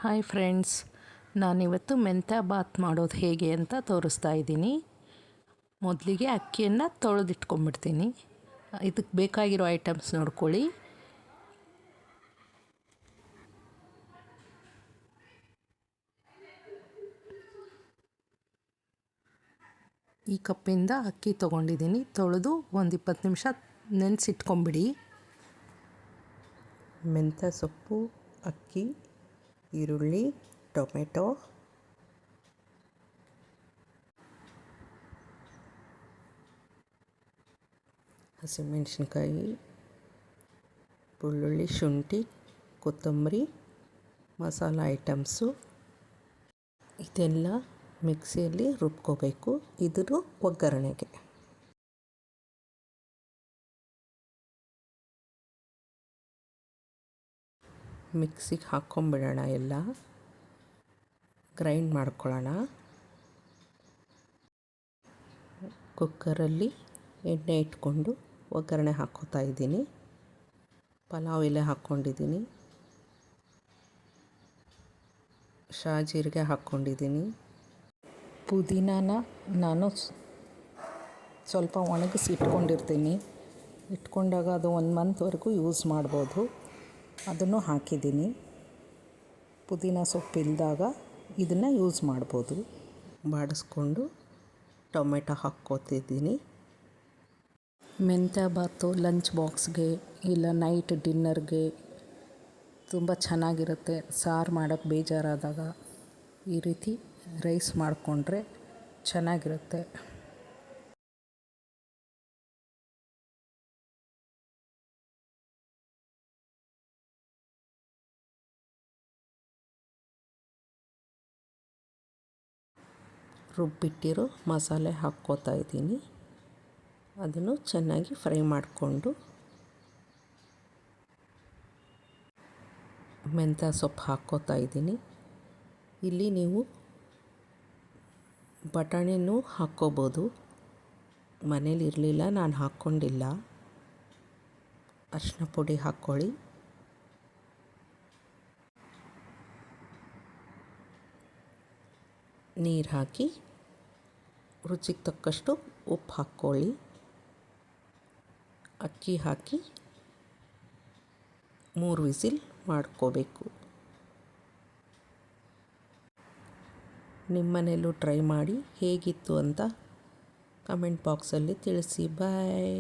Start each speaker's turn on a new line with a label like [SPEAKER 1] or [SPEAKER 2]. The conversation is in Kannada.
[SPEAKER 1] ಹಾಯ್ ಫ್ರೆಂಡ್ಸ್, ನಾನಿವತ್ತು ಮೆಂತ್ಯ ಬಾತ್ ಮಾಡೋದು ಹೇಗೆ ಅಂತ ತೋರಿಸ್ತಾ ಇದ್ದೀನಿ. ಮೊದಲಿಗೆ ಅಕ್ಕಿಯನ್ನು ತೊಳೆದಿಟ್ಕೊಂಡ್ಬಿಡ್ತೀನಿ. ಇದಕ್ಕೆ ಬೇಕಾಗಿರೋ ಐಟಮ್ಸ್ ನೋಡ್ಕೊಳ್ಳಿ. ಈ ಕಪ್ಪಿಂದ ಅಕ್ಕಿ ತೊಗೊಂಡಿದ್ದೀನಿ. ತೊಳೆದು ಒಂದು 20 ನಿಮಿಷ ನೆನೆಸಿಟ್ಕೊಂಬಿಡಿ.
[SPEAKER 2] ಮೆಂತ್ಯ ಸೊಪ್ಪು, ಅಕ್ಕಿ, ಈರುಳ್ಳಿ, ಟೊಮೆಟೊ, ಹಸಿಮೆಣಸಿನ್ಕಾಯಿ, ಬೆಳ್ಳುಳ್ಳಿ, ಶುಂಠಿ, ಕೊತ್ತಂಬರಿ, ಮಸಾಲ ಐಟಮ್ಸು ಇದೆಲ್ಲ ಮಿಕ್ಸಿಯಲ್ಲಿ ರುಬ್ಕೋಬೇಕು. ಇದ್ರ ಒಗ್ಗರಣೆಗೆ ಮಿಕ್ಸಿಗೆ ಹಾಕ್ಕೊಂಬಿಡೋಣ. ಎಲ್ಲ ಗ್ರೈಂಡ್ ಮಾಡ್ಕೊಳ್ಳೋಣ. ಕುಕ್ಕರಲ್ಲಿ ಎಣ್ಣೆ ಇಟ್ಕೊಂಡು ಒಗ್ಗರಣೆ ಹಾಕ್ಕೋತಾ ಇದ್ದೀನಿ. ಪಲಾವ್ ಎಲೆ ಹಾಕ್ಕೊಂಡಿದ್ದೀನಿ, ಶಾಜೀರಿಗೆ ಹಾಕ್ಕೊಂಡಿದ್ದೀನಿ.
[SPEAKER 1] ಪುದೀನಾನ ನಾನು ಸ್ವಲ್ಪ ಒಣಗಿಸಿ ಇಟ್ಕೊಂಡಾಗ ಅದು 1 ಮಂತ್ವರೆಗೂ ಯೂಸ್ ಮಾಡ್ಬೋದು. ಅದನ್ನು ಹಾಕಿದ್ದೀನಿ. ಪುದೀನ ಸೊಪ್ಪಿಲ್ದಾಗ ಇದನ್ನು ಯೂಸ್ ಮಾಡ್ಬೋದು.
[SPEAKER 2] ಬಾಡಿಸ್ಕೊಂಡು ಟೊಮೆಟೊ ಹಾಕ್ಕೋತಿದ್ದೀನಿ.
[SPEAKER 1] ಮೆಂತ್ಯ ಬಾತು ಲಂಚ್ ಬಾಕ್ಸ್ಗೆ ಇಲ್ಲ ನೈಟ್ ಡಿನ್ನರ್ಗೆ ತುಂಬ ಚೆನ್ನಾಗಿರುತ್ತೆ. ಸಾರು ಮಾಡೋಕ್ಕೆ ಬೇಜಾರಾದಾಗ ಈ ರೀತಿ ರೈಸ್ ಮಾಡಿಕೊಂಡ್ರೆ ಚೆನ್ನಾಗಿರುತ್ತೆ.
[SPEAKER 2] ರುಬ್ಬಿಟ್ಟಿರೋ ಮಸಾಲೆ ಹಾಕ್ಕೋತಾ ಇದ್ದೀನಿ. ಅದನ್ನು ಚೆನ್ನಾಗಿ ಫ್ರೈ ಮಾಡಿಕೊಂಡು ಮೆಂತ್ಯ ಸೊಪ್ಪು ಹಾಕ್ಕೋತಾ ಇದ್ದೀನಿ. ಇಲ್ಲಿ ನೀವು ಬಟಾಣಿನೂ ಹಾಕ್ಕೋಬೋದು. ಮನೇಲಿ ಇರಲಿಲ್ಲ, ನಾನು ಹಾಕ್ಕೊಂಡಿಲ್ಲ. ಅರಿಶಿನ ಪುಡಿ ಹಾಕ್ಕೊಳ್ಳಿ. ನೀರು ಹಾಕಿ ರುಚಿಗೆ ತಕ್ಕಷ್ಟು ಉಪ್ಪು ಹಾಕ್ಕೊಳ್ಳಿ. ಅಕ್ಕಿ ಹಾಕಿ 3 ವಿಸಿಲ್ ಮಾಡ್ಕೋಬೇಕು. ನಿಮ್ಮ ಮನೆಯಲ್ಲೂ ಟ್ರೈ ಮಾಡಿ ಹೇಗಿತ್ತು ಅಂತ ಕಮೆಂಟ್ ಬಾಕ್ಸಲ್ಲಿ ತಿಳಿಸಿ. ಬಾಯ್.